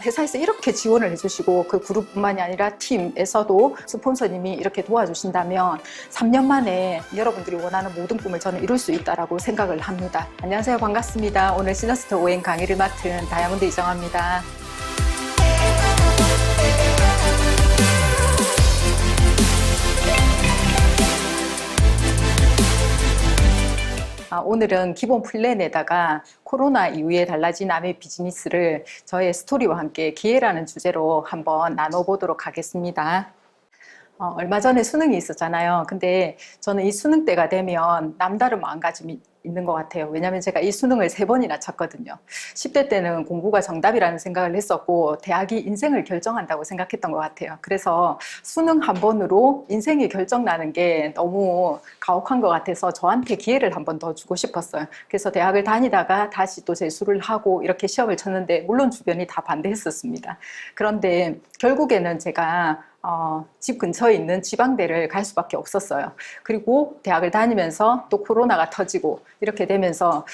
회사에서 이렇게 지원을 해주시고 그 그룹뿐만이 아니라 팀에서도 스폰서님이 이렇게 도와주신다면 3년 만에 여러분들이 원하는 모든 꿈을 저는 이룰 수 있다고 생각을 합니다. 안녕하세요. 반갑습니다. 오늘 시너스트 OM 강의를 맡은 다이아몬드 이정아입니다. 오늘은 기본 플랜에다가 코로나 이후에 달라진 아메 비즈니스를 저의 스토리와 함께 기회라는 주제로 한번 나눠보도록 하겠습니다. 얼마 전에 수능이 있었잖아요. 근데 저는 이 수능 때가 되면 남다른 마음가짐이 있는 것 같아요. 왜냐하면 제가 이 수능을 3번이나 쳤거든요. 10대 때는 공부가 정답이라는 생각을 했었고 대학이 인생을 결정한다고 생각했던 것 같아요. 그래서 수능 한 번으로 인생이 결정나는 게 너무 가혹한 것 같아서 저한테 기회를 한 번 더 주고 싶었어요. 그래서 대학을 다니다가 다시 또 재수를 하고 이렇게 시험을 쳤는데 물론 주변이 다 반대했었습니다. 그런데 결국에는 제가 집 근처에 있는 지방대를 갈 수밖에 없었어요. 그리고 대학을 다니면서 또 코로나가 터지고 이렇게 되면서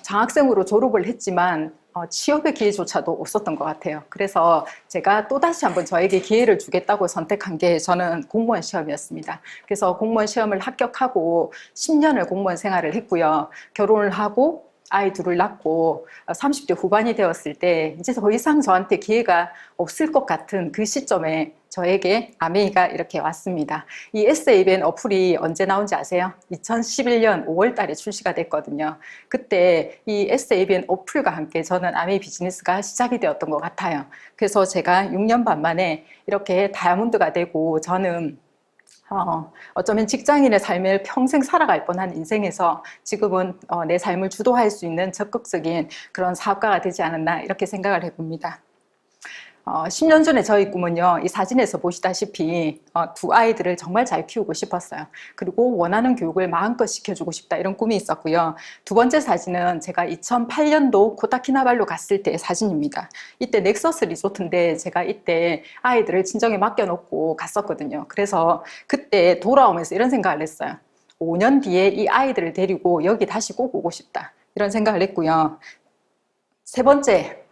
장학생으로 졸업을 했지만 취업의 기회조차도 없었던 것 같아요. 그래서 제가 또다시 한번 저에게 기회를 주겠다고 선택한 게 저는 공무원 시험이었습니다. 그래서 공무원 시험을 합격하고 10년을 공무원 생활을 했고요. 결혼을 하고 아이 둘을 낳고 30대 후반이 되었을 때 이제 더 이상 저한테 기회가 없을 것 같은 그 시점에 저에게 아메이가 이렇게 왔습니다. 이 에세이벤 어플이 언제 나온지 아세요? 2011년 5월 달에 출시가 됐거든요. 그때 이 에세이벤 어플과 함께 저는 아메이 비즈니스가 시작이 되었던 것 같아요. 그래서 제가 6년 반 만에 이렇게 다이아몬드가 되고 저는 어쩌면 직장인의 삶을 평생 살아갈 뻔한 인생에서 지금은 내 삶을 주도할 수 있는 적극적인 그런 사업가가 되지 않았나 이렇게 생각을 해봅니다. 10년 전에 저희 꿈은요, 이 사진에서 보시다시피 두 아이들을 정말 잘 키우고 싶었어요. 그리고 원하는 교육을 마음껏 시켜주고 싶다 이런 꿈이 있었고요. 두 번째 사진은 제가 2008년도 코타키나발루 갔을 때의 사진입니다. 이때 넥서스 리조트인데 제가 이때 아이들을 친정에 맡겨놓고 갔었거든요. 그래서 그때 돌아오면서 이런 생각을 했어요. 5년 뒤에 이 아이들을 데리고 여기 다시 꼭 오고 싶다 이런 생각을 했고요. 세 번째,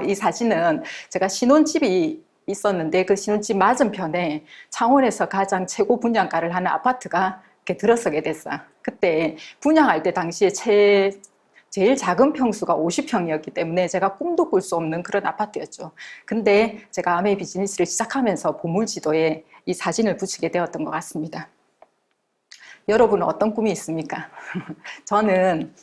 이 사진은 제가 신혼집이 있었는데 그 신혼집 맞은편에 창원에서 가장 최고 분양가를 하는 아파트가 이렇게 들어서게 됐어요. 그때 분양할 때 당시에 제일 작은 평수가 50평이었기 때문에 제가 꿈도 꿀 수 없는 그런 아파트였죠. 근데 제가 아메이 비즈니스를 시작하면서 보물지도에 이 사진을 붙이게 되었던 것 같습니다. 여러분은 어떤 꿈이 있습니까? 저는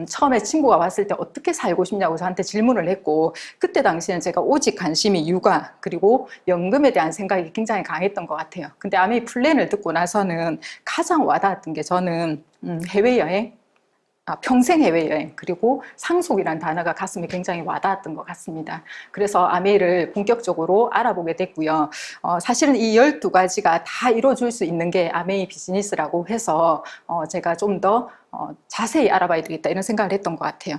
처음에 친구가 왔을 때 어떻게 살고 싶냐고 저한테 질문을 했고 그때 당시에는 제가 오직 관심이 육아 그리고 연금에 대한 생각이 굉장히 강했던 것 같아요. 근데 아메이 플랜을 듣고 나서는 가장 와닿았던 게 저는 해외여행, 평생 해외여행 그리고 상속이라는 단어가 가슴에 굉장히 와닿았던 것 같습니다. 그래서 아메이를 본격적으로 알아보게 됐고요. 사실은 이 12가지가 다 이루어질 수 있는 게 아메이 비즈니스라고 해서 제가 좀 더 자세히 알아봐야 되겠다 이런 생각을 했던 것 같아요.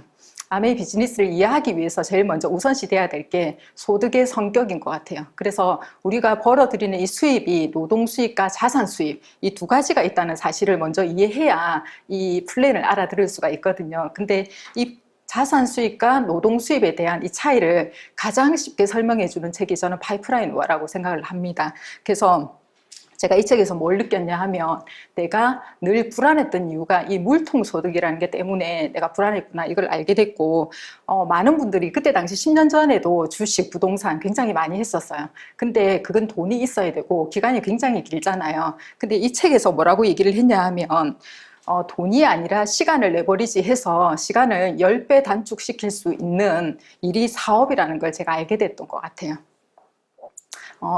아메이 비즈니스를 이해하기 위해서 제일 먼저 우선시 돼야 될 게 소득의 성격인 것 같아요. 그래서 우리가 벌어들이는 이 수입이 노동 수입과 자산 수입 이 두 가지가 있다는 사실을 먼저 이해해야 이 플랜을 알아들을 수가 있거든요. 근데 이 자산 수입과 노동 수입에 대한 이 차이를 가장 쉽게 설명해 주는 책이 저는 파이프라인워라고 생각을 합니다. 그래서 제가 이 책에서 뭘 느꼈냐 하면 내가 늘 불안했던 이유가 이 물통소득이라는 게 때문에 내가 불안했구나 이걸 알게 됐고 많은 분들이 그때 당시 10년 전에도 주식, 부동산 굉장히 많이 했었어요. 근데 그건 돈이 있어야 되고 기간이 굉장히 길잖아요. 근데 이 책에서 뭐라고 얘기를 했냐 하면 돈이 아니라 시간을 레버리지해서 시간을 10배 단축시킬 수 있는 일이 사업이라는 걸 제가 알게 됐던 것 같아요.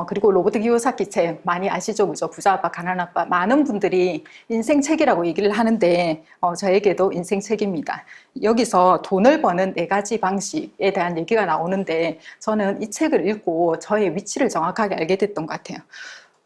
그리고 로버트 기요사키 책 많이 아시죠? 그죠? 부자 아빠, 가난한 아빠. 많은 분들이 인생책이라고 얘기를 하는데 저에게도 인생책입니다. 여기서 돈을 버는 4가지 방식에 대한 얘기가 나오는데 저는 이 책을 읽고 저의 위치를 정확하게 알게 됐던 것 같아요.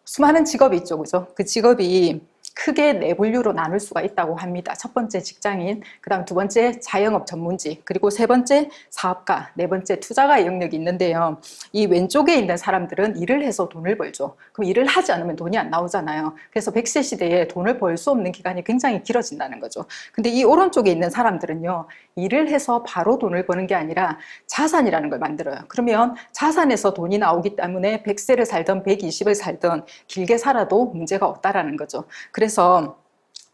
수많은 직업이 있죠. 그죠? 그 직업이 크게 네 분류로 나눌 수가 있다고 합니다. 첫 번째 직장인, 그 다음 두 번째 자영업 전문직, 그리고 세 번째 사업가, 네 번째 투자가의 영역이 있는데요. 이 왼쪽에 있는 사람들은 일을 해서 돈을 벌죠. 그럼 일을 하지 않으면 돈이 안 나오잖아요. 그래서 100세 시대에 돈을 벌 수 없는 기간이 굉장히 길어진다는 거죠. 근데 이 오른쪽에 있는 사람들은요, 일을 해서 바로 돈을 버는 게 아니라 자산이라는 걸 만들어요. 그러면 자산에서 돈이 나오기 때문에 100세를 살든 120을 살든 길게 살아도 문제가 없다라는 거죠. 그래서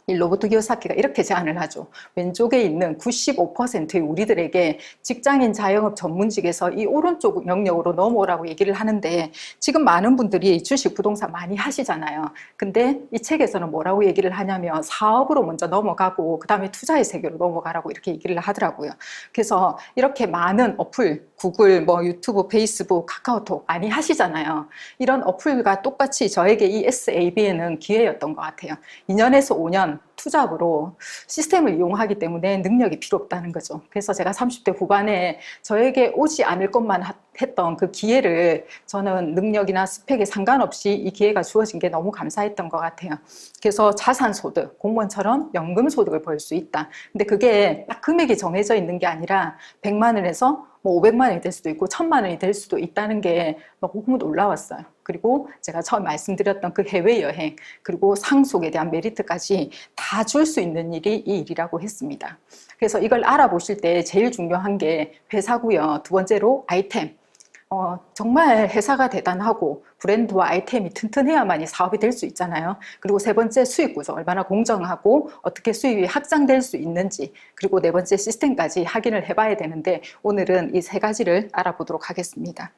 이 로버트 기요사키가 이렇게 제안을 하죠. 왼쪽에 있는 95%의 우리들에게 직장인 자영업 전문직에서 이 오른쪽 영역으로 넘어오라고 얘기를 하는데, 지금 많은 분들이 주식 부동산 많이 하시잖아요. 근데 이 책에서는 뭐라고 얘기를 하냐면 사업으로 먼저 넘어가고 그 다음에 투자의 세계로 넘어가라고 이렇게 얘기를 하더라고요. 그래서 이렇게 많은 어플, 구글, 뭐 유튜브, 페이스북, 카카오톡 많이 하시잖아요. 이런 어플과 똑같이 저에게 이 SAB에는 기회였던 것 같아요. 2년에서 5년 투잡으로 시스템을 이용하기 때문에 능력이 필요 없다는 거죠. 그래서 제가 30대 후반에 저에게 오지 않을 것만 했던 그 기회를, 저는 능력이나 스펙에 상관없이 이 기회가 주어진 게 너무 감사했던 것 같아요. 그래서 자산소득, 공무원처럼 연금소득을 벌 수 있다. 근데 그게 딱 금액이 정해져 있는 게 아니라 100만 원에서 뭐 500만 원이 될 수도 있고 1000만 원이 될 수도 있다는 게 너무 놀라웠어요. 그리고 제가 처음 말씀드렸던 그 해외여행, 그리고 상속에 대한 메리트까지 다 줄 수 있는 일이 이 일이라고 했습니다. 그래서 이걸 알아보실 때 제일 중요한 게 회사고요. 두 번째로 아이템. 정말 회사가 대단하고 브랜드와 아이템이 튼튼해야만이 사업이 될 수 있잖아요. 그리고 세 번째 수익 구조, 얼마나 공정하고 어떻게 수익이 확장될 수 있는지, 그리고 네 번째 시스템까지 확인을 해봐야 되는데, 오늘은 이 세 가지를 알아보도록 하겠습니다.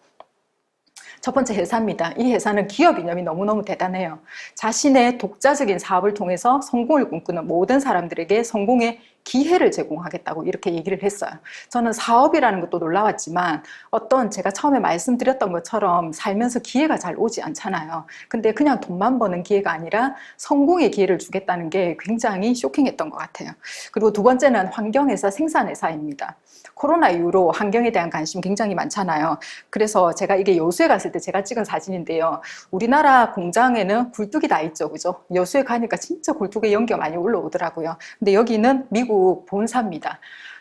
첫 번째 회사입니다. 이 회사는 기업 이념이 너무너무 대단해요. 자신의 독자적인 사업을 통해서 성공을 꿈꾸는 모든 사람들에게 성공의 기회를 제공하겠다고 이렇게 얘기를 했어요. 저는 사업이라는 것도 놀라웠지만, 어떤 제가 처음에 말씀드렸던 것처럼 살면서 기회가 잘 오지 않잖아요. 근데 그냥 돈만 버는 기회가 아니라 성공의 기회를 주겠다는 게 굉장히 쇼킹했던 것 같아요. 그리고 두 번째는 환경회사, 생산회사입니다. 코로나 이후로 환경에 대한 관심이 굉장히 많잖아요. 그래서 제가 이게 여수에 갔을 때 제가 찍은 사진인데요. 우리나라 공장에는 굴뚝이 다 있죠, 그죠? 여수에 가니까 진짜 굴뚝에 연기가 많이 올라오더라고요. 근데 여기는 미국 본사입니다.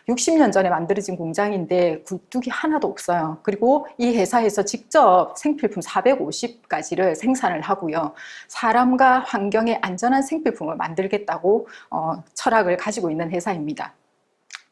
60년 전에 만들어진 공장인데 굴뚝이 하나도 없어요. 그리고 이 회사에서 직접 생필품 450가지를 생산을 하고요. 사람과 환경에 안전한 생필품을 만들겠다고 철학을 가지고 있는 회사입니다.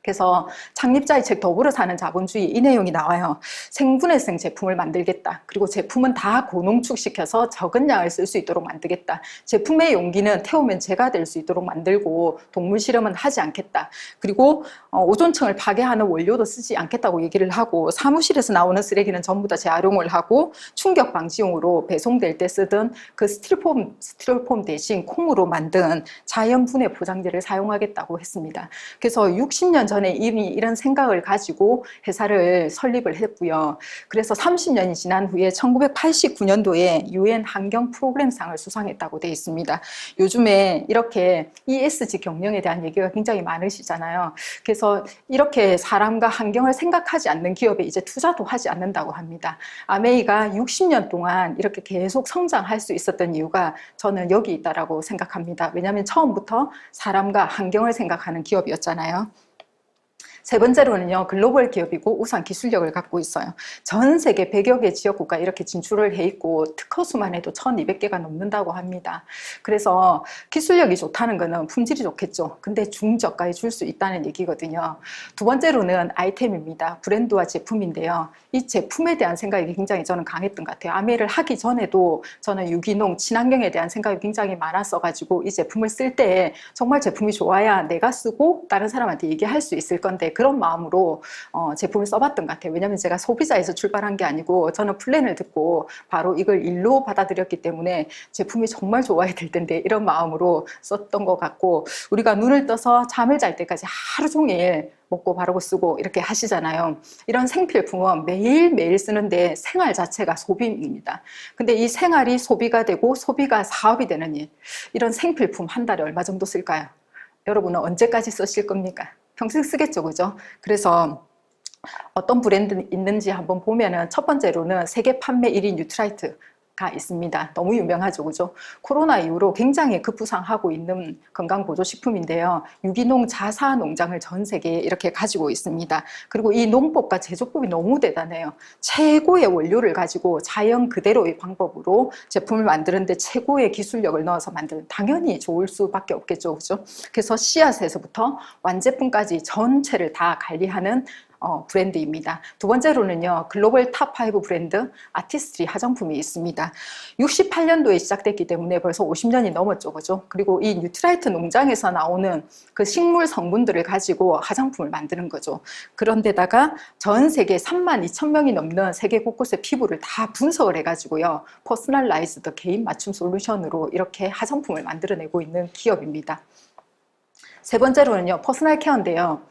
그래서 창립자의 책 더불어 사는 자본주의, 이 내용이 나와요. 생분해성 제품을 만들겠다. 그리고 제품은 다 고농축시켜서 적은 양을 쓸 수 있도록 만들겠다. 제품의 용기는 태우면 재가 될 수 있도록 만들고 동물 실험은 하지 않겠다. 그리고 오존층을 파괴하는 원료도 쓰지 않겠다고 얘기를 하고, 사무실에서 나오는 쓰레기는 전부 다 재활용을 하고, 충격 방지용으로 배송될 때 쓰던 그 스티로폼 대신 콩으로 만든 자연 분해 포장재를 사용하겠다고 했습니다. 그래서 60년 전에 이미 이런 생각을 가지고 회사를 설립을 했고요. 그래서 30년이 지난 후에 1989년도에 UN 환경 프로그램상을 수상했다고 되어 있습니다. 요즘에 이렇게 ESG 경영에 대한 얘기가 굉장히 많으시잖아요. 그래서 이렇게 사람과 환경을 생각하지 않는 기업에 이제 투자도 하지 않는다고 합니다. 아메이가 60년 동안 이렇게 계속 성장할 수 있었던 이유가 저는 여기 있다라고 생각합니다. 왜냐하면 처음부터 사람과 환경을 생각하는 기업이었잖아요. 세 번째로는요, 글로벌 기업이고 우수한 기술력을 갖고 있어요. 전 세계 100여 개 지역국가 이렇게 진출을 해 있고 특허 수만 해도 1200개가 넘는다고 합니다. 그래서 기술력이 좋다는 거는 품질이 좋겠죠. 근데 중저가에 줄 수 있다는 얘기거든요. 두 번째로는 아이템입니다. 브랜드와 제품인데요. 이 제품에 대한 생각이 굉장히 저는 강했던 것 같아요. 아메이를 하기 전에도 저는 유기농, 친환경에 대한 생각이 굉장히 많았어가지고 이 제품을 쓸 때 정말 제품이 좋아야 내가 쓰고 다른 사람한테 얘기할 수 있을 건데, 그런 마음으로 제품을 써봤던 것 같아요. 왜냐하면 제가 소비자에서 출발한 게 아니고 저는 플랜을 듣고 바로 이걸 일로 받아들였기 때문에 제품이 정말 좋아야 될 텐데 이런 마음으로 썼던 것 같고, 우리가 눈을 떠서 잠을 잘 때까지 하루 종일 먹고 바르고 쓰고 이렇게 하시잖아요. 이런 생필품은 매일매일 쓰는데 생활 자체가 소비입니다. 근데 이 생활이 소비가 되고 소비가 사업이 되는 일, 이런 생필품 한 달에 얼마 정도 쓸까요? 여러분은 언제까지 쓰실 겁니까? 평생 쓰겠죠, 그죠? 그래서 어떤 브랜드 있는지 한번 보면은 첫 번째로는 세계 판매 1위 뉴트라이트. 가 있습니다. 너무 유명하죠, 그죠? 코로나 이후로 굉장히 급부상하고 있는 건강보조식품인데요. 유기농 자사 농장을 전 세계에 이렇게 가지고 있습니다. 그리고 이 농법과 제조법이 너무 대단해요. 최고의 원료를 가지고 자연 그대로의 방법으로 제품을 만드는데 최고의 기술력을 넣어서 만드는, 당연히 좋을 수밖에 없겠죠, 그죠? 그래서 씨앗에서부터 완제품까지 전체를 다 관리하는 브랜드입니다. 두 번째로는요, 글로벌 탑5 브랜드 아티스트리 화장품이 있습니다. 68년도에 시작됐기 때문에 벌써 50년이 넘었죠, 그죠? 그리고 이 뉴트라이트 농장에서 나오는 그 식물 성분들을 가지고 화장품을 만드는 거죠. 그런데다가 전 세계 32,000명이 넘는 세계 곳곳의 피부를 다 분석을 해가지고요, 퍼스널라이즈드 개인 맞춤 솔루션으로 이렇게 화장품을 만들어내고 있는 기업입니다. 세 번째로는요, 퍼스널 케어인데요.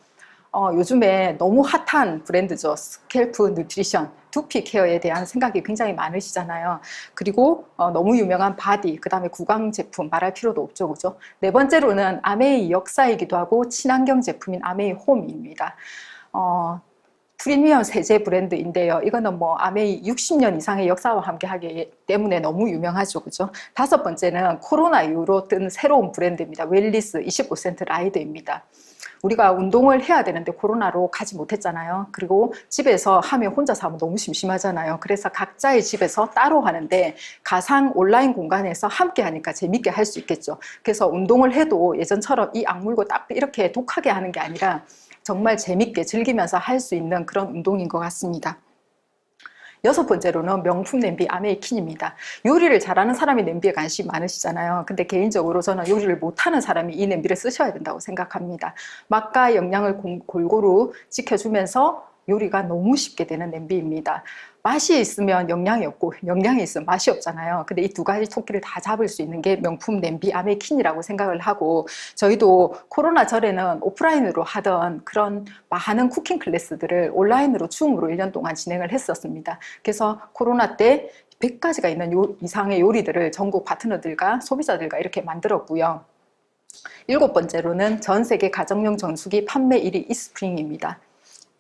요즘에 너무 핫한 브랜드죠. 스캘프 뉴트리션, 두피 케어에 대한 생각이 굉장히 많으시잖아요. 그리고 너무 유명한 바디, 그 다음에 구강 제품 말할 필요도 없죠, 그죠? 네 번째로는 아메이 역사이기도 하고 친환경 제품인 아메이 홈입니다. 프리미엄 세제 브랜드인데요. 이거는 뭐 아메이 60년 이상의 역사와 함께 하기 때문에 너무 유명하죠, 그죠? 다섯 번째는 코로나 이후로 뜬 새로운 브랜드입니다. 웰리스 25% 라이드입니다. 우리가 운동을 해야 되는데 코로나로 가지 못했잖아요. 그리고 집에서 하면 혼자서 하면 너무 심심하잖아요. 그래서 각자의 집에서 따로 하는데 가상 온라인 공간에서 함께 하니까 재밌게 할 수 있겠죠. 그래서 운동을 해도 예전처럼 이 악물고 딱 이렇게 독하게 하는 게 아니라 정말 재밌게 즐기면서 할 수 있는 그런 운동인 것 같습니다. 여섯 번째로는 명품 냄비 아메이킨입니다. 요리를 잘하는 사람이 냄비에 관심이 많으시잖아요. 근데 개인적으로 저는 요리를 못하는 사람이 이 냄비를 쓰셔야 된다고 생각합니다. 맛과 영양을 골고루 지켜주면서 요리가 너무 쉽게 되는 냄비입니다. 맛이 있으면 영양이 없고 영양이 있으면 맛이 없잖아요. 근데 이 두 가지 토끼를 다 잡을 수 있는 게 명품 냄비 아메이킨이라고 생각을 하고, 저희도 코로나 전에는 오프라인으로 하던 그런 많은 쿠킹 클래스들을 온라인으로 줌으로 1년 동안 진행을 했었습니다. 그래서 코로나 때 100가지가 있는 이상의 요리들을 전국 파트너들과 소비자들과 이렇게 만들었고요. 일곱 번째로는 전 세계 가정용 정수기 판매 1위 이스프링입니다.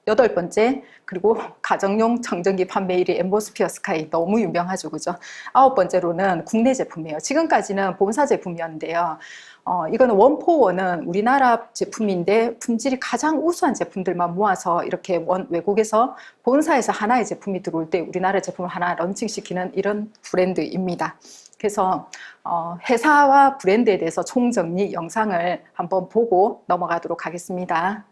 여덟 번째, 그리고 가정용 청정기 판매 1위 엠보스피어 스카이, 너무 유명하죠, 그죠? 아홉 번째로는 국내 제품이에요. 지금까지는 본사 제품이었는데요. 이거는 원포원은 우리나라 제품인데 품질이 가장 우수한 제품들만 모아서 이렇게 외국에서 본사에서 하나의 제품이 들어올 때 우리나라 제품을 하나 런칭시키는 이런 브랜드입니다. 그래서 회사와 브랜드에 대해서 총정리 영상을 한번 보고 넘어가도록 하겠습니다.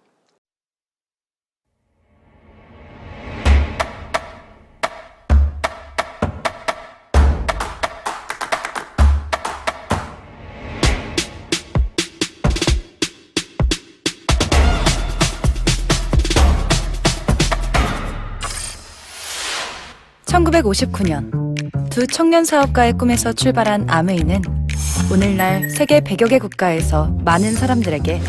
1959년 두 청년 사업가의 꿈에서 출발한 아메이는 오늘날 세계 100여 개 국가에서 많은 사람들에게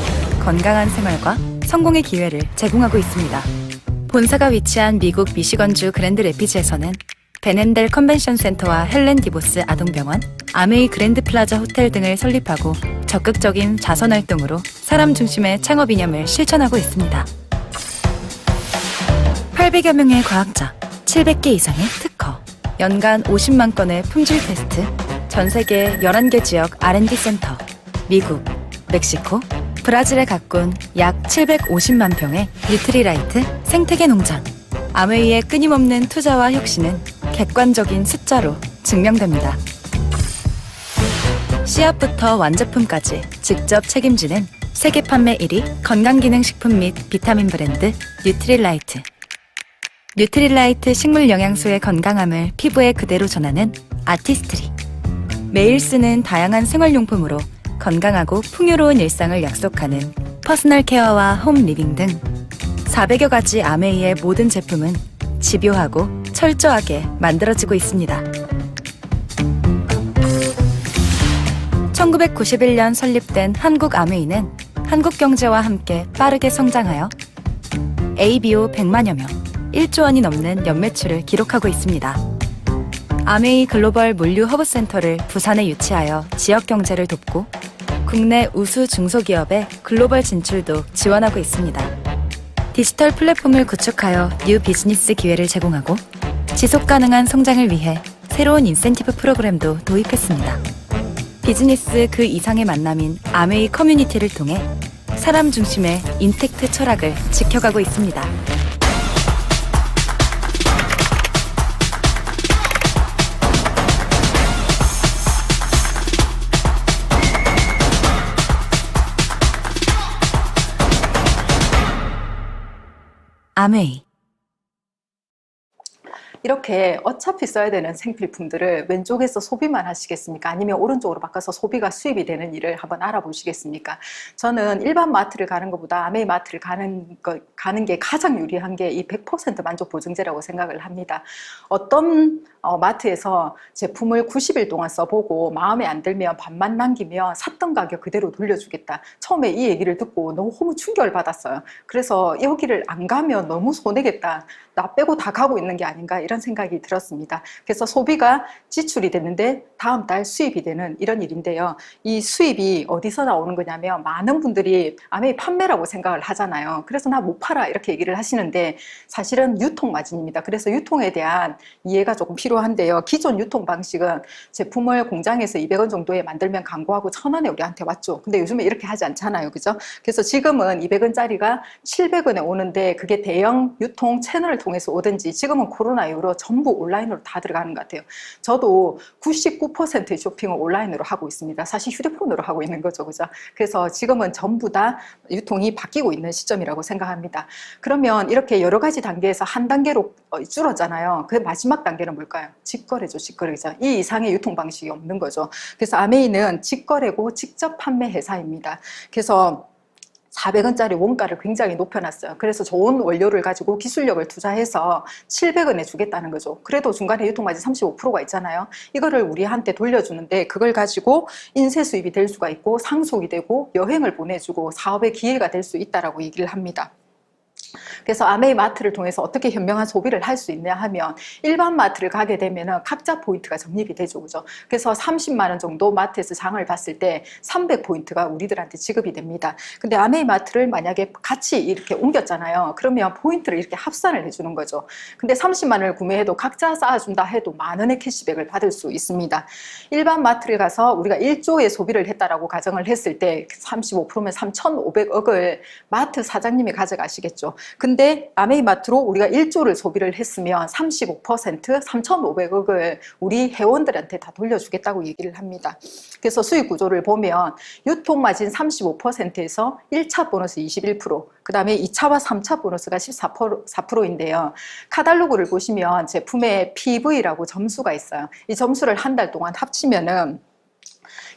건강한 생활과 성공의 기회를 제공하고 있습니다. 본사가 위치한 미국 미시건주 그랜드 레피즈에서는 벤앤델 컨벤션 센터와 헬렌 디보스 아동병원, 아메이 그랜드 플라자 호텔 등을 설립하고 적극적인 자선 활동으로 사람 중심의 창업 이념을 실천하고 있습니다. 800여 명의 과학자, 700개 이상의 특허, 연간 50만 건의 품질 테스트, 전 세계 11개 지역 R&D 센터, 미국, 멕시코, 브라질에 가꾼 약 750만 평의 뉴트리라이트 생태계 농장. 아메이의 끊임없는 투자와 혁신은 객관적인 숫자로 증명됩니다. 씨앗부터 완제품까지 직접 책임지는 세계 판매 1위 건강기능식품 및 비타민 브랜드 뉴트릴라이트. 뉴트릴라이트 식물 영양소의 건강함을 피부에 그대로 전하는 아티스트리. 매일 쓰는 다양한 생활용품으로 건강하고 풍요로운 일상을 약속하는 퍼스널 케어와 홈 리빙 등 400여 가지 아메이의 모든 제품은 집요하고 철저하게 만들어지고 있습니다. 1991년 설립된 한국 아메이는 한국 경제와 함께 빠르게 성장하여 ABO 100만여 명, 1조 원이 넘는 연매출을 기록하고 있습니다. 아메이 글로벌 물류 허브센터를 부산에 유치하여 지역 경제를 돕고 국내 우수 중소기업의 글로벌 진출도 지원하고 있습니다. 디지털 플랫폼을 구축하여 뉴 비즈니스 기회를 제공하고 지속 가능한 성장을 위해 새로운 인센티브 프로그램도 도입했습니다. 비즈니스 그 이상의 만남인 아메이 커뮤니티를 통해 사람 중심의 인텍트 철학을 지켜가고 있습니다. 아메이. 이렇게 어차피 써야 되는 생필품들을 왼쪽에서 소비만 하시겠습니까? 아니면 오른쪽으로 바꿔서 소비가 수입이 되는 일을 한번 알아보시겠습니까? 저는 일반 마트를 가는 것보다 아메이 마트를 가는 게 가장 유리한 게 이 100% 만족 보증제라고 생각을 합니다. 어떤 마트에서 제품을 90일 동안 써보고 마음에 안 들면 반만 남기면 샀던 가격 그대로 돌려주겠다. 처음에 이 얘기를 듣고 너무 충격을 받았어요. 그래서 여기를 안 가면 너무 손해겠다. 나 빼고 다 가고 있는 게 아닌가 이런 생각이 들었습니다. 그래서 소비가 지출이 됐는데 다음 달 수입이 되는 이런 일인데요. 이 수입이 어디서 나오는 거냐면 많은 분들이 아메이 판매라고 생각을 하잖아요. 그래서 나 못 팔아 이렇게 얘기를 하시는데 사실은 유통 마진입니다. 그래서 유통에 대한 이해가 조금 필요한데요. 기존 유통 방식은 제품을 공장에서 200원 정도에 만들면 광고하고 1,000원에 우리한테 왔죠. 근데 요즘에 이렇게 하지 않잖아요. 그죠? 그래서 지금은 200원짜리가 700원에 오는데 그게 대형 유통 채널을 통해서 오든지 지금은 코로나 이후로 전부 온라인으로 다 들어가는 것 같아요. 저도 99%의 쇼핑을 온라인으로 하고 있습니다. 사실 휴대폰으로 하고 있는 거죠. 그죠? 그래서 지금은 전부 다 유통이 바뀌고 있는 시점이라고 생각합니다. 그러면 이렇게 여러 가지 단계에서 한 단계로 줄었잖아요. 그 마지막 단계는 뭘까요? 직거래죠. 직거래죠. 이 이상의 유통 방식이 없는 거죠. 그래서 아메이는 직거래고 직접 판매 회사입니다. 그래서 400원짜리 원가를 굉장히 높여놨어요. 그래서 좋은 원료를 가지고 기술력을 투자해서 700원에 주겠다는 거죠. 그래도 중간에 유통마진 35%가 있잖아요. 이거를 우리한테 돌려주는데 그걸 가지고 인쇄 수입이 될 수가 있고 상속이 되고 여행을 보내주고 사업의 기회가 될 수 있다라고 얘기를 합니다. 그래서 아메이 마트를 통해서 어떻게 현명한 소비를 할 수 있냐 하면 일반 마트를 가게 되면 각자 포인트가 적립이 되죠. 그죠? 그래서 30만 원 정도 마트에서 장을 봤을 때 300포인트가 우리들한테 지급이 됩니다. 근데 아메이 마트를 만약에 같이 이렇게 옮겼잖아요. 그러면 포인트를 이렇게 합산을 해주는 거죠. 근데 30만 원을 구매해도 각자 쌓아준다 해도 만 원의 캐시백을 받을 수 있습니다. 일반 마트를 가서 우리가 1조의 소비를 했다라고 가정을 했을 때 35%면 3,500억을 마트 사장님이 가져가시겠죠. 근데 아메이 마트로 우리가 1조를 소비를 했으면 35% 3,500억을 우리 회원들한테 다 돌려주겠다고 얘기를 합니다. 그래서 수익 구조를 보면 유통 마진 35%에서 1차 보너스 21%, 그 다음에 2차와 3차 보너스가 14%인데요. 카탈로그를 보시면 제품의 PV라고 점수가 있어요. 이 점수를 한 달 동안 합치면은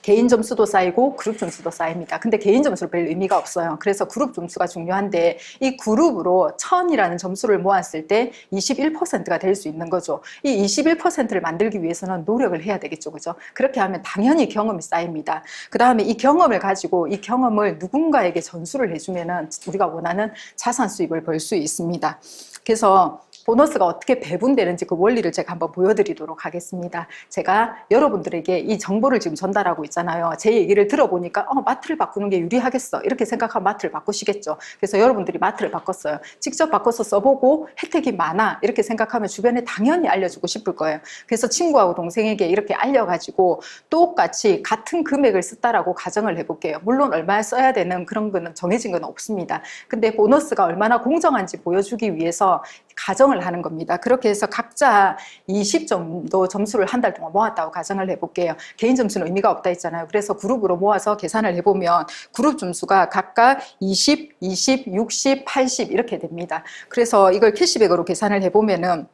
개인 점수도 쌓이고 그룹 점수도 쌓입니다. 근데 개인 점수는 별 의미가 없어요. 그래서 그룹 점수가 중요한데 이 그룹으로 1000이라는 점수를 모았을 때 21%가 될 수 있는 거죠. 이 21%를 만들기 위해서는 노력을 해야 되겠죠. 그죠? 그렇게 하면 당연히 경험이 쌓입니다. 그 다음에 이 경험을 가지고 이 경험을 누군가에게 전수를 해주면은 우리가 원하는 자산 수입을 벌 수 있습니다. 그래서 보너스가 어떻게 배분되는지 그 원리를 제가 한번 보여드리도록 하겠습니다. 제가 여러분들에게 이 정보를 지금 전달하고 있잖아요. 제 얘기를 들어보니까 마트를 바꾸는 게 유리하겠어 이렇게 생각하면 마트를 바꾸시겠죠. 그래서 여러분들이 마트를 바꿨어요. 직접 바꿔서 써보고 혜택이 많아 이렇게 생각하면 주변에 당연히 알려주고 싶을 거예요. 그래서 친구하고 동생에게 이렇게 알려가지고 똑같이 같은 금액을 썼다라고 가정을 해볼게요. 물론 얼마에 써야 되는 그런 거는 정해진 건 없습니다. 근데 보너스가 얼마나 공정한지 보여주기 위해서 가정을 하는 겁니다. 그렇게 해서 각자 20 정도 점수를 한 달 동안 모았다고 가정을 해볼게요. 개인 점수는 의미가 없다 했잖아요. 그래서 그룹으로 모아서 계산을 해보면 그룹 점수가 각각 20, 20, 60, 80 이렇게 됩니다. 그래서 이걸 캐시백으로 계산을 해보면은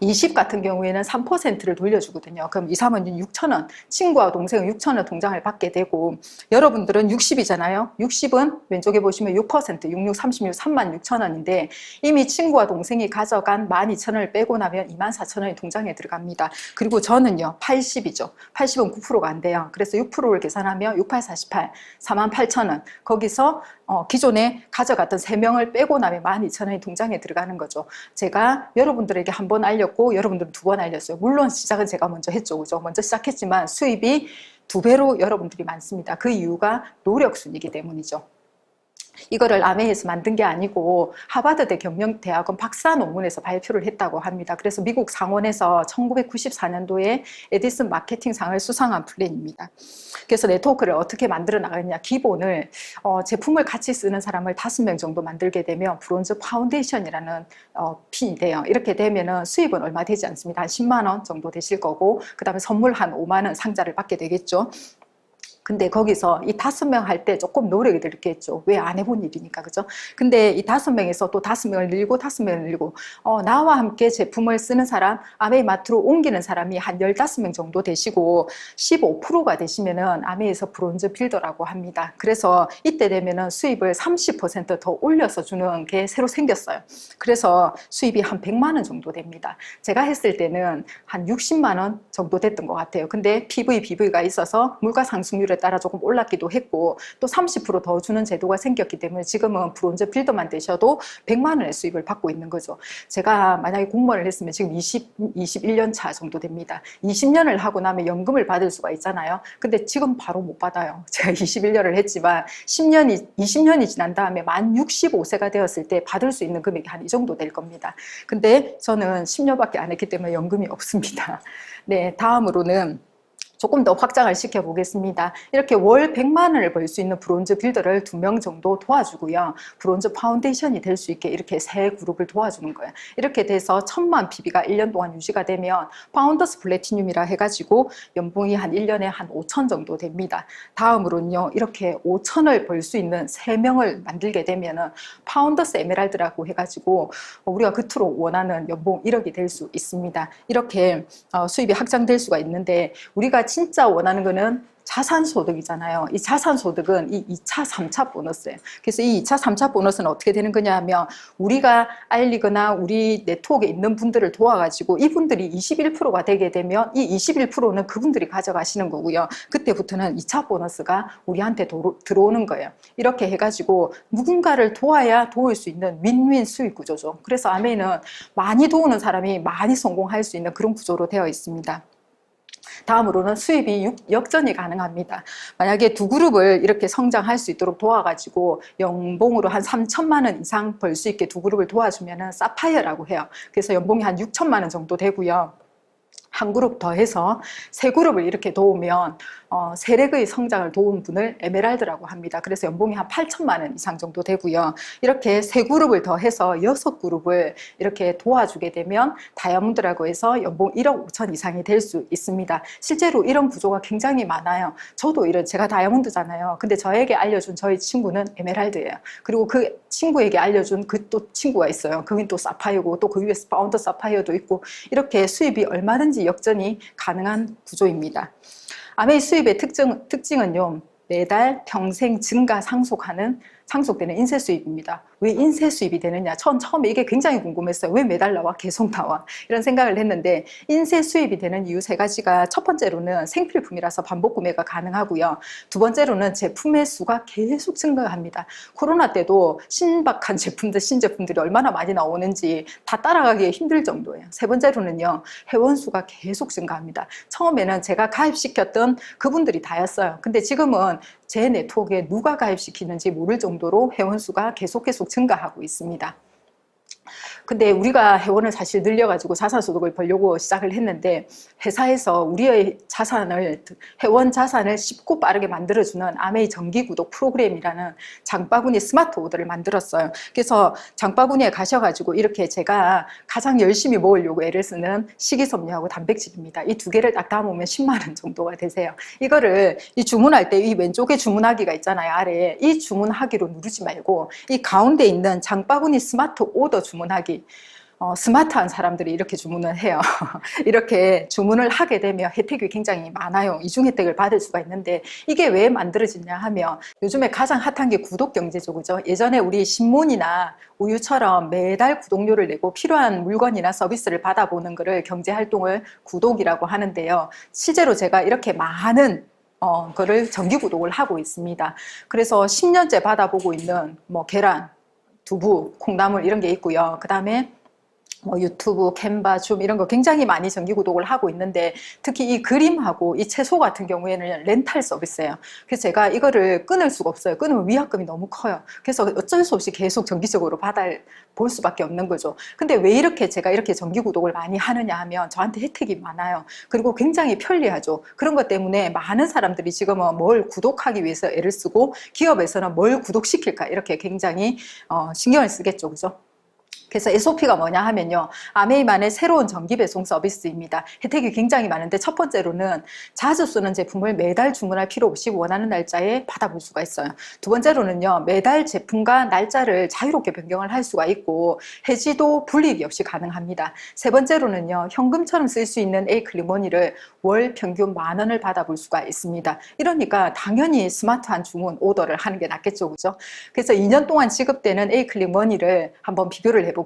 20 같은 경우에는 3%를 돌려주거든요. 그럼 2, 3은 6,000원, 친구와 동생은 6,000원 통장을 받게 되고 여러분들은 60이잖아요. 60은 왼쪽에 보시면 6%, 66, 36, 36,000원인데 이미 친구와 동생이 가져간 12,000원을 빼고 나면 24,000원이 통장에 들어갑니다. 그리고 저는요 80이죠. 80은 9%가 안 돼요. 그래서 6%를 계산하면 6848, 48,000원 거기서 기존에 가져갔던 3명을 빼고 나면 12,000원이 통장에 들어가는 거죠. 제가 여러분들에게 한 번 알렸고 여러분들은 2번 알렸어요. 물론 시작은 제가 먼저 했죠. 그죠? 먼저 시작했지만 수입이 2배로 여러분들이 많습니다. 그 이유가 노력순이기 때문이죠. 이거를 아메에서 만든 게 아니고 하버드대 경영대학원 박사 논문에서 발표를 했다고 합니다. 그래서 미국 상원에서 1994년도에 에디슨 마케팅상을 수상한 플랜입니다. 그래서 네트워크를 어떻게 만들어 나가느냐, 기본을 제품을 같이 쓰는 사람을 5명 정도 만들게 되면 브론즈 파운데이션이라는 핀이 돼요. 이렇게 되면은 수입은 얼마 되지 않습니다. 한 10만 원 정도 되실 거고, 그 다음에 선물 한 5만 원 상자를 받게 되겠죠. 근데 거기서 이 5명 할 때 조금 노력이 들겠죠. 왜 안 해본 일이니까, 그죠? 근데 이 5명에서 또 5명을 늘리고 5명을 늘리고, 나와 함께 제품을 쓰는 사람, 아메이마트로 옮기는 사람이 한 15명 정도 되시고 15%가 되시면은 아메이에서 브론즈 빌더라고 합니다. 그래서 이때 되면은 수입을 30% 더 올려서 주는 게 새로 생겼어요. 그래서 수입이 한 100만 원 정도 됩니다. 제가 했을 때는 한 60만 원 정도 됐던 것 같아요. 근데 BV가 있어서 물가 상승률에 따라 조금 올랐기도 했고, 또 30% 더 주는 제도가 생겼기 때문에 지금은 브론즈 빌더만 되셔도 100만 원의 수입을 받고 있는 거죠. 제가 만약에 공무원을 했으면 지금 21년 차 정도 됩니다. 20년을 하고 나면 연금을 받을 수가 있잖아요. 근데 지금 바로 못 받아요. 제가 21년을 했지만 20년이 지난 다음에 만 65세가 되었을 때 받을 수 있는 금액이 한 이 정도 될 겁니다. 근데 저는 10년밖에 안 했기 때문에 연금이 없습니다. 네, 다음으로는 조금 더 확장을 시켜보겠습니다. 이렇게 월 100만 원을 벌 수 있는 브론즈 빌더를 2명 정도 도와주고요. 브론즈 파운데이션이 될 수 있게 이렇게 세 그룹을 도와주는 거예요. 이렇게 돼서 1000만 PB가 1년 동안 유지가 되면 파운더스 플래티늄이라 해가지고 연봉이 한 1년에 한 5천 정도 됩니다. 다음으로는요, 이렇게 5천을 벌 수 있는 3명을 만들게 되면은 파운더스 에메랄드라고 해가지고 우리가 끝으로 원하는 연봉 1억이 될 수 있습니다. 이렇게 수입이 확장될 수가 있는데, 우리가 진짜 원하는 거는 자산소득이잖아요. 이 자산소득은 이 2차, 3차 보너스예요. 그래서 이 2차, 3차 보너스는 어떻게 되는 거냐 하면, 우리가 알리거나 우리 네트워크에 있는 분들을 도와가지고 이분들이 21%가 되게 되면 이 21%는 그분들이 가져가시는 거고요. 그때부터는 2차 보너스가 우리한테 들어오는 거예요. 이렇게 해가지고 누군가를 도와야 도울 수 있는 윈윈 수익 구조죠. 그래서 아메이는 많이 도우는 사람이 많이 성공할 수 있는 그런 구조로 되어 있습니다. 다음으로는 수입이 역전이 가능합니다. 만약에 두 그룹을 이렇게 성장할 수 있도록 도와가지고 연봉으로 한 3천만 원 이상 벌 수 있게 두 그룹을 도와주면은 사파이어라고 해요. 그래서 연봉이 한 6천만 원 정도 되고요. 한 그룹 더해서 세 그룹을 이렇게 도우면 세력의 성장을 도운 분을 에메랄드라고 합니다. 그래서 연봉이 한 8천만 원 이상 정도 되고요. 이렇게 세 그룹을 더해서 6그룹을 이렇게 도와주게 되면 다이아몬드라고 해서 연봉 1억 5천 이상이 될 수 있습니다. 실제로 이런 구조가 굉장히 많아요. 저도 제가 다이아몬드잖아요. 근데 저에게 알려준 저희 친구는 에메랄드예요. 그리고 그 친구에게 알려준 그 또 친구가 있어요. 그게 또 사파이어고, 또 그 위에서 파운더 사파이어도 있고, 이렇게 수입이 얼마든지 역전이 가능한 구조입니다. 아메이 수입의 특징은요, 매달 평생 증가 상속되는 인쇄 수입입니다. 왜 인쇄 수입이 되느냐? 처음에 이게 굉장히 궁금했어요. 왜 매달 나와? 계속 나와? 이런 생각을 했는데, 인쇄 수입이 되는 이유 3가지가, 첫 번째로는 생필품이라서 반복 구매가 가능하고요. 두 번째로는 제품의 수가 계속 증가합니다. 코로나 때도 신박한 신제품들이 얼마나 많이 나오는지 다 따라가기 힘들 정도예요. 세 번째로는요, 회원 수가 계속 증가합니다. 처음에는 제가 가입시켰던 그분들이 다였어요. 근데 지금은 제 네트워크에 누가 가입시키는지 모를 정도로 회원 수가 계속 증가하고 있습니다. 근데 우리가 회원을 사실 늘려가지고 자산소득을 벌려고 시작을 했는데, 회사에서 우리의 회원 자산을 쉽고 빠르게 만들어주는 아메이 정기구독 프로그램이라는 장바구니 스마트 오더를 만들었어요. 그래서 장바구니에 가셔가지고 이렇게 제가 가장 열심히 모으려고 애를 쓰는 식이섬유하고 단백질입니다. 이 2개를 딱 담으면 10만 원 정도가 되세요. 이거를 주문할 때 이 왼쪽에 주문하기가 있잖아요. 아래에 이 주문하기로 누르지 말고 이 가운데 있는 장바구니 스마트 오더 주문하기, 스마트한 사람들이 이렇게 주문을 해요. 이렇게 주문을 하게 되면 혜택이 굉장히 많아요. 이중 혜택을 받을 수가 있는데, 이게 왜 만들어지냐 하면, 요즘에 가장 핫한 게 구독 경제죠, 그죠? 예전에 우리 신문이나 우유처럼 매달 구독료를 내고 필요한 물건이나 서비스를 받아보는 거를 경제활동을 구독이라고 하는데요. 실제로 제가 이렇게 많은 거를 정기 구독을 하고 있습니다. 그래서 10년째 받아보고 있는 계란, 두부, 콩나물 이런 게 있고요. 그 다음에 뭐 유튜브, 캔바, 줌 이런 거 굉장히 많이 정기 구독을 하고 있는데 특히 이 그림하고 이 채소 같은 경우에는 렌탈 서비스예요. 그래서 제가 이거를 끊을 수가 없어요. 끊으면 위약금이 너무 커요. 그래서 어쩔 수 없이 계속 정기적으로 볼 수밖에 없는 거죠. 근데 왜 이렇게 제가 이렇게 정기 구독을 많이 하느냐 하면 저한테 혜택이 많아요. 그리고 굉장히 편리하죠. 그런 것 때문에 많은 사람들이 지금은 뭘 구독하기 위해서 애를 쓰고 기업에서는 뭘 구독시킬까 이렇게 굉장히 신경을 쓰겠죠. 그죠? 그래서 SOP가 뭐냐 하면요. 아메이만의 새로운 정기 배송 서비스입니다. 혜택이 굉장히 많은데 첫 번째로는 자주 쓰는 제품을 매달 주문할 필요 없이 원하는 날짜에 받아볼 수가 있어요. 두 번째로는요. 매달 제품과 날짜를 자유롭게 변경을 할 수가 있고 해지도 불이익이 없이 가능합니다. 세 번째로는요. 현금처럼 쓸 수 있는 에이클릭머니를 월 평균 10,000원을 받아볼 수가 있습니다. 이러니까 당연히 스마트한 주문 오더를 하는 게 낫겠죠. 그죠? 그래서 2년 동안 지급되는 에이클릭머니를 한번 비교를 해볼게요.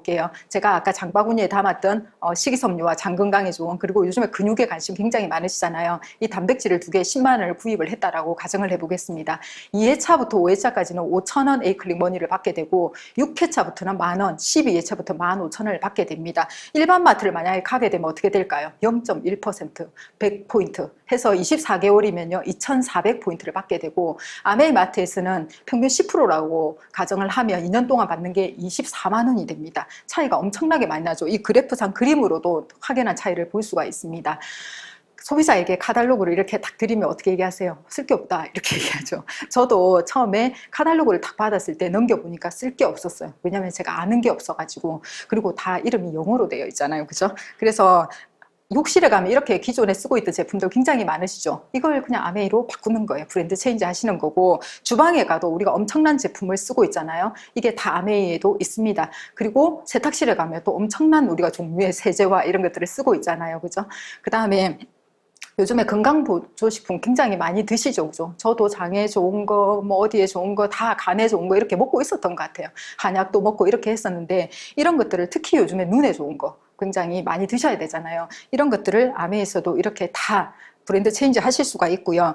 제가 아까 장바구니에 담았던 식이섬유와 장 건강에 좋은 그리고 요즘에 근육에 관심 굉장히 많으시잖아요. 이 단백질을 2개 10만 원을 구입을 했다라고 가정을 해보겠습니다. 2회차부터 5회차까지는 5,000원 에이클릭 머니를 받게 되고 6회차부터는 10,000원, 12회차부터 15,000원을 받게 됩니다. 일반 마트를 만약에 가게 되면 어떻게 될까요? 0.1%, 100포인트 해서 24개월이면요 2,400포인트를 받게 되고 아메이 마트에서는 평균 10%라고 가정을 하면 2년 동안 받는 게 24만 원이 됩니다. 차이가 엄청나게 많이 나죠. 이 그래프상 그림으로도 확연한 차이를 볼 수가 있습니다. 소비자에게 카탈로그를 이렇게 딱 드리면 어떻게 얘기하세요? 쓸 게 없다 이렇게 얘기하죠. 저도 처음에 카탈로그를 딱 받았을 때 넘겨보니까 쓸 게 없었어요. 왜냐하면 제가 아는 게 없어가지고 그리고 다 이름이 영어로 되어 있잖아요. 그죠? 그래서 욕실에 가면 이렇게 기존에 쓰고 있던 제품들 굉장히 많으시죠. 이걸 그냥 아메이로 바꾸는 거예요. 브랜드 체인지 하시는 거고 주방에 가도 우리가 엄청난 제품을 쓰고 있잖아요. 이게 다 아메이에도 있습니다. 그리고 세탁실에 가면 또 엄청난 우리가 종류의 세제와 이런 것들을 쓰고 있잖아요. 그죠? 그 다음에 요즘에 건강보조식품 굉장히 많이 드시죠. 그죠? 저도 장에 좋은 거, 뭐 어디에 좋은 거, 다 간에 좋은 거 이렇게 먹고 있었던 것 같아요. 한약도 먹고 이렇게 했었는데 이런 것들을 특히 요즘에 눈에 좋은 거 굉장히 많이 드셔야 되잖아요. 이런 것들을 아메에서도 이렇게 다 브랜드 체인지 하실 수가 있고요.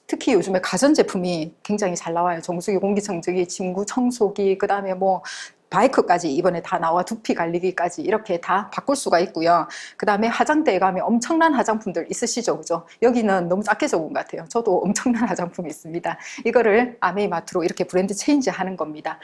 특히 요즘에 가전제품이 굉장히 잘 나와요. 정수기, 공기청정기, 침구, 청소기, 그 다음에 뭐 바이크까지 이번에 다 나와 두피 관리기까지 이렇게 다 바꿀 수가 있고요. 그 다음에 화장대에 가면 엄청난 화장품들 있으시죠. 그죠? 여기는 너무 작게 적은 것 같아요. 저도 엄청난 화장품이 있습니다. 이거를 아메이 마트로 이렇게 브랜드 체인지 하는 겁니다.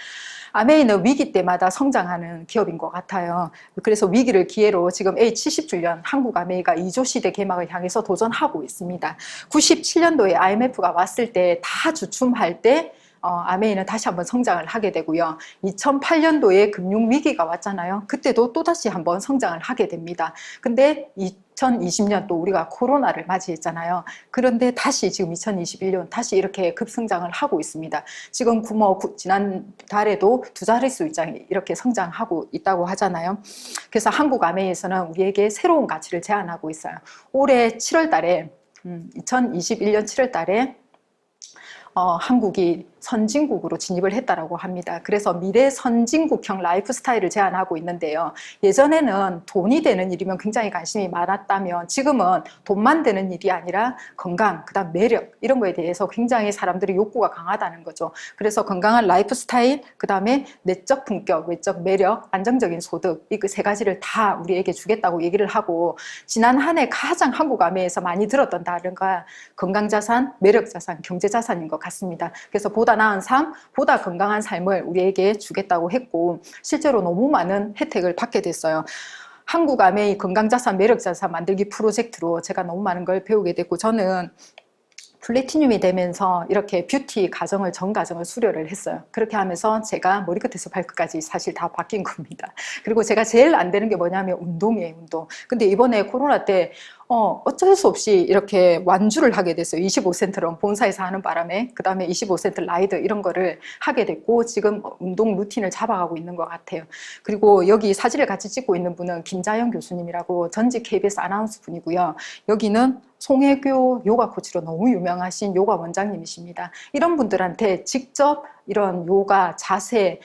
아메이는 위기 때마다 성장하는 기업인 것 같아요. 그래서 위기를 기회로 지금 A70주년 한국 아메이가 2조 시대 개막을 향해서 도전하고 있습니다. 97년도에 IMF가 왔을 때 다 주춤할 때 아메이는 다시 한번 성장을 하게 되고요. 2008년도에 금융위기가 왔잖아요. 그때도 또다시 한번 성장을 하게 됩니다. 근데 2020년 또 우리가 코로나를 맞이했잖아요. 그런데 다시 지금 2021년 다시 이렇게 급성장을 하고 있습니다. 지금 지난 달에도 2자릿수 이상 이렇게 성장하고 있다고 하잖아요. 그래서 한국 아메이에서는 우리에게 새로운 가치를 제안하고 있어요. 올해 7월 달에 2021년 7월 달에 한국이 선진국으로 진입을 했다라고 합니다. 그래서 미래 선진국형 라이프 스타일을 제안하고 있는데요. 예전에는 돈이 되는 일이면 굉장히 관심이 많았다면 지금은 돈만 되는 일이 아니라 건강, 그다음 매력 이런 거에 대해서 굉장히 사람들이 욕구가 강하다는 거죠. 그래서 건강한 라이프 스타일, 그다음에 내적 품격, 외적 매력, 안정적인 소득 이 그 세 가지를 다 우리에게 주겠다고 얘기를 하고 지난 한 해 가장 한국 아메에서 많이 들었던 단어가 건강자산, 매력자산, 경제자산인 것 같습니다. 그래서 보다 나은 삶, 보다 건강한 삶을 우리에게 주겠다고 했고 실제로 너무 많은 혜택을 받게 됐어요. 한국 아메이 건강자산, 매력자산 만들기 프로젝트로 제가 너무 많은 걸 배우게 됐고 저는 플래티늄이 되면서 이렇게 뷰티 가정을 전 가정을 수료를 했어요. 그렇게 하면서 제가 머리끝에서 발끝까지 사실 다 바뀐 겁니다. 그리고 제가 제일 안 되는 게 뭐냐면 운동이에요, 운동. 근데 이번에 코로나 때 어쩔 수 없이 이렇게 완주를 하게 됐어요. 25센트럼 본사에서 하는 바람에 그 다음에 25센트 라이드 이런 거를 하게 됐고 지금 운동 루틴을 잡아가고 있는 것 같아요. 그리고 여기 사진을 같이 찍고 있는 분은 김자영 교수님이라고 전직 KBS 아나운서 분이고요. 여기는 송혜교 요가 코치로 너무 유명하신 요가 원장님이십니다. 이런 분들한테 직접 이런 요가, 자세,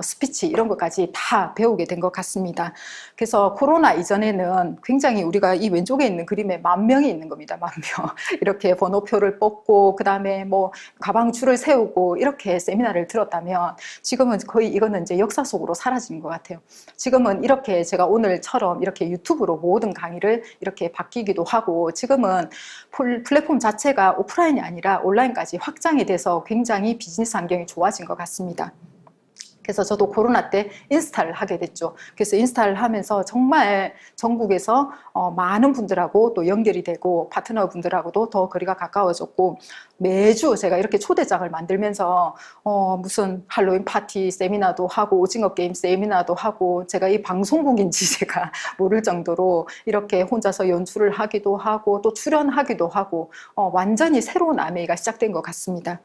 스피치 이런 것까지 다 배우게 된 것 같습니다. 그래서 코로나 이전에는 굉장히 우리가 이 왼쪽에 있는 그림에 10,000명이 있는 겁니다. 10,000명. 이렇게 번호표를 뽑고 그다음에 뭐 가방 줄을 세우고 이렇게 세미나를 들었다면 지금은 거의 이거는 이제 역사 속으로 사라진 것 같아요. 지금은 이렇게 제가 오늘처럼 이렇게 유튜브로 모든 강의를 이렇게 바뀌기도 하고 지금은 플랫폼 자체가 오프라인이 아니라 온라인까지 확장이 돼서 굉장히 비즈니스 환경이 좋아진 것 같습니다. 그래서 저도 코로나 때 인스타를 하게 됐죠. 그래서 인스타를 하면서 정말 전국에서 많은 분들하고 또 연결이 되고 파트너 분들하고도 더 거리가 가까워졌고 매주 제가 이렇게 초대장을 만들면서 무슨 할로윈 파티 세미나도 하고 오징어 게임 세미나도 하고 제가 이 방송국인지 제가 모를 정도로 이렇게 혼자서 연출을 하기도 하고 또 출연하기도 하고 완전히 새로운 아메이가 시작된 것 같습니다.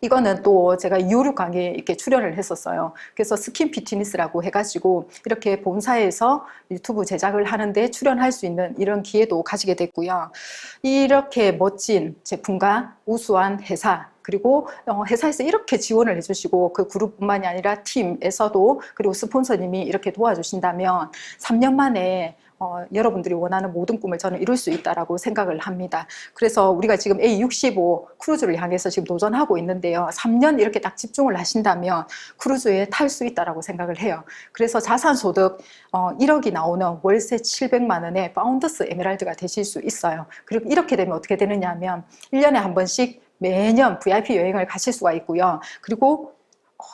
이거는 또 제가 이호륙 강의에 이렇게 출연을 했었어요. 그래서 스킨 피트니스라고 해가지고 이렇게 본사에서 유튜브 제작을 하는데 출연할 수 있는 이런 기회도 가지게 됐고요. 이렇게 멋진 제품과 우수한 회사 그리고 회사에서 이렇게 지원을 해주시고 그 그룹뿐만이 아니라 팀에서도 그리고 스폰서님이 이렇게 도와주신다면 3년 만에 여러분들이 원하는 모든 꿈을 저는 이룰 수 있다라고 생각을 합니다. 그래서 우리가 지금 A65 크루즈를 향해서 지금 도전하고 있는데요. 3년 이렇게 딱 집중을 하신다면 크루즈에 탈 수 있다라고 생각을 해요. 그래서 자산소득 1억이 나오는 월세 700만 원의 파운더스 에메랄드가 되실 수 있어요. 그리고 이렇게 되면 어떻게 되느냐 하면 1년에 한 번씩 매년 VIP 여행을 가실 수가 있고요. 그리고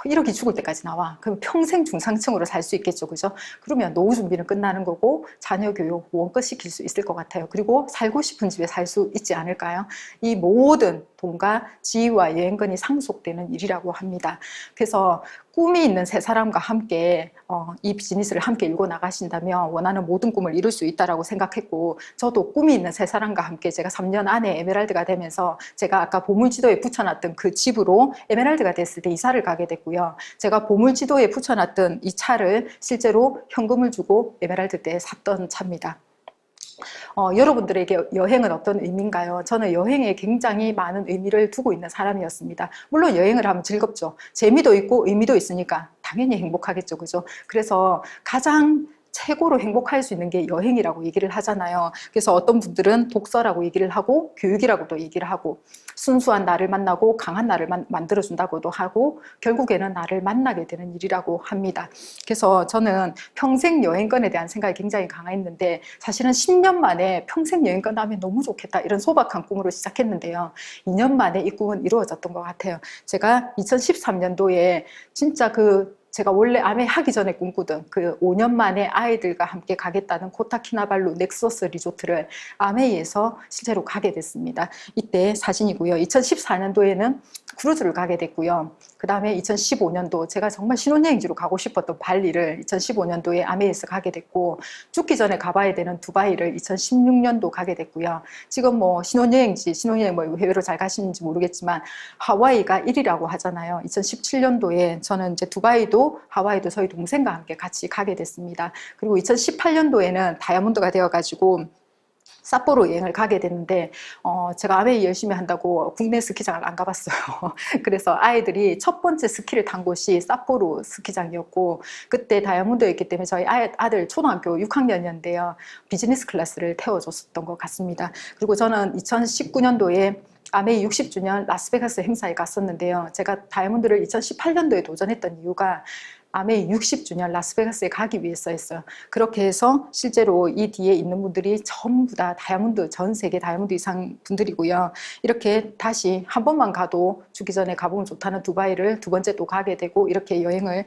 1억이 죽을 때까지 나와. 그럼 평생 중상층으로 살 수 있겠죠. 그죠? 그러면 노후 준비는 끝나는 거고 자녀 교육 원껏 시킬 수 있을 것 같아요. 그리고 살고 싶은 집에 살 수 있지 않을까요? 이 모든 돈과 지위와 여행권이 상속되는 일이라고 합니다. 그래서 꿈이 있는 세 사람과 함께 이 비즈니스를 함께 일궈 나가신다면 원하는 모든 꿈을 이룰 수 있다고 생각했고 저도 꿈이 있는 세 사람과 함께 제가 3년 안에 에메랄드가 되면서 제가 아까 보물지도에 붙여놨던 그 집으로 에메랄드가 됐을 때 이사를 가게 됐고요. 제가 보물지도에 붙여놨던 이 차를 실제로 현금을 주고 에메랄드 때 샀던 차입니다. 여러분들에게 여행은 어떤 의미인가요? 저는 여행에 굉장히 많은 의미를 두고 있는 사람이었습니다. 물론 여행을 하면 즐겁죠. 재미도 있고 의미도 있으니까 당연히 행복하겠죠. 그죠? 그래서 가장 최고로 행복할 수 있는 게 여행이라고 얘기를 하잖아요. 그래서 어떤 분들은 독서라고 얘기를 하고 교육이라고도 얘기를 하고 순수한 나를 만나고 강한 나를 만들어준다고도 하고 결국에는 나를 만나게 되는 일이라고 합니다. 그래서 저는 평생 여행권에 대한 생각이 굉장히 강했는데 사실은 10년 만에 평생 여행권 하면 너무 좋겠다 이런 소박한 꿈으로 시작했는데요. 2년 만에 이 꿈은 이루어졌던 것 같아요. 제가 2013년도에 진짜 제가 원래 아메 하기 전에 꿈꾸던 그 5년 만에 아이들과 함께 가겠다는 코타키나발루 넥서스 리조트를 아메이에서 실제로 가게 됐습니다. 이때 사진이고요. 2014년도에는 크루즈를 가게 됐고요. 그 다음에 2015년도 제가 정말 신혼여행지로 가고 싶었던 발리를 2015년도에 아메이에서 가게 됐고 죽기 전에 가봐야 되는 두바이를 2016년도 가게 됐고요. 지금 뭐 신혼여행 뭐 해외로 잘 가시는지 모르겠지만 하와이가 1위라고 하잖아요. 2017년도에 저는 이제 두바이도 하와이도 저희 동생과 함께 같이 가게 됐습니다. 그리고 2018년도에는 다이아몬드가 되어가지고 삿포로 여행을 가게 됐는데 제가 아메이 열심히 한다고 국내 스키장을 안 가봤어요. 그래서 아이들이 첫 번째 스키를 탄 곳이 삿포로 스키장이었고 그때 다이아몬드였기 때문에 저희 아들 초등학교 6학년이었는데요. 비즈니스 클래스를 태워줬었던 것 같습니다. 그리고 저는 2019년도에 아메이 60주년 라스베가스 행사에 갔었는데요. 제가 다이아몬드를 2018년도에 도전했던 이유가 아메이 60주년 라스베가스에 가기 위해서였어요. 그렇게 해서 실제로 이 뒤에 있는 분들이 전부 다 다이아몬드, 전 세계 다이아몬드 이상 분들이고요. 이렇게 다시 한 번만 가도 죽기 전에 가보면 좋다는 두바이를 두 번째 또 가게 되고 이렇게 여행을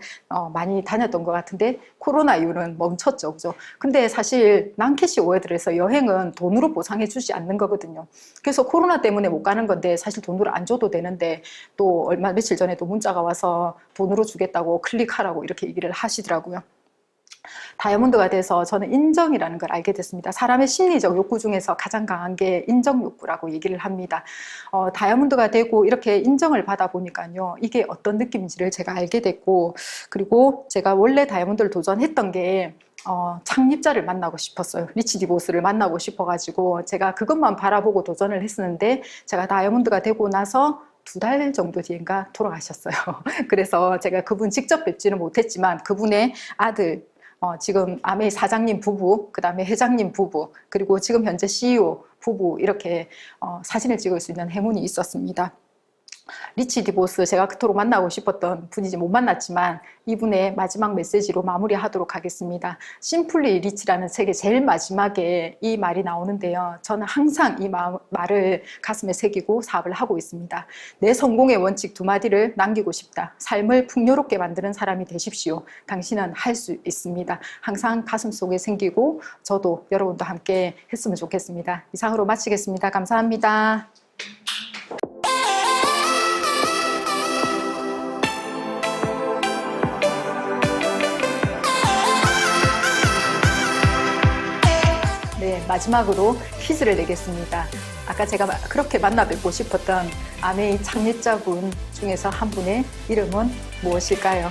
많이 다녔던 것 같은데 코로나 이후는 멈췄죠. 그죠? 근데 사실 낭캐시 오해들에서 여행은 돈으로 보상해 주지 않는 거거든요. 그래서 코로나 때문에 못 가는 건데 사실 돈으로 안 줘도 되는데 또 며칠 전에 또 문자가 와서 돈으로 주겠다고 클릭하라고 이렇게 얘기를 하시더라고요. 다이아몬드가 돼서 저는 인정이라는 걸 알게 됐습니다. 사람의 심리적 욕구 중에서 가장 강한 게 인정 욕구라고 얘기를 합니다. 다이아몬드가 되고 이렇게 인정을 받아 보니까요. 이게 어떤 느낌인지를 제가 알게 됐고 그리고 제가 원래 다이아몬드를 도전했던 게 창립자를 만나고 싶었어요. 리치 디보스를 만나고 싶어가지고 제가 그것만 바라보고 도전을 했었는데 제가 다이아몬드가 되고 나서 2달 정도 뒤인가 돌아가셨어요. 그래서 제가 그분 직접 뵙지는 못했지만 그분의 아들, 지금 아메이 사장님 부부, 그 다음에 회장님 부부, 그리고 지금 현재 CEO 부부 이렇게 사진을 찍을 수 있는 행운이 있었습니다. 리치 디보스, 제가 그토록 만나고 싶었던 분이지 못 만났지만 이분의 마지막 메시지로 마무리하도록 하겠습니다. 심플리 리치라는 책의 제일 마지막에 이 말이 나오는데요. 저는 항상 이 말을 가슴에 새기고 사업을 하고 있습니다. 내 성공의 원칙 2마디를 남기고 싶다. 삶을 풍요롭게 만드는 사람이 되십시오. 당신은 할 수 있습니다. 항상 가슴속에 생기고 저도 여러분도 함께 했으면 좋겠습니다. 이상으로 마치겠습니다. 감사합니다. 네, 마지막으로 퀴즈를 내겠습니다. 아까 제가 그렇게 만나 뵙고 싶었던 아메이 창립자분 중에서 한 분의 이름은 무엇일까요?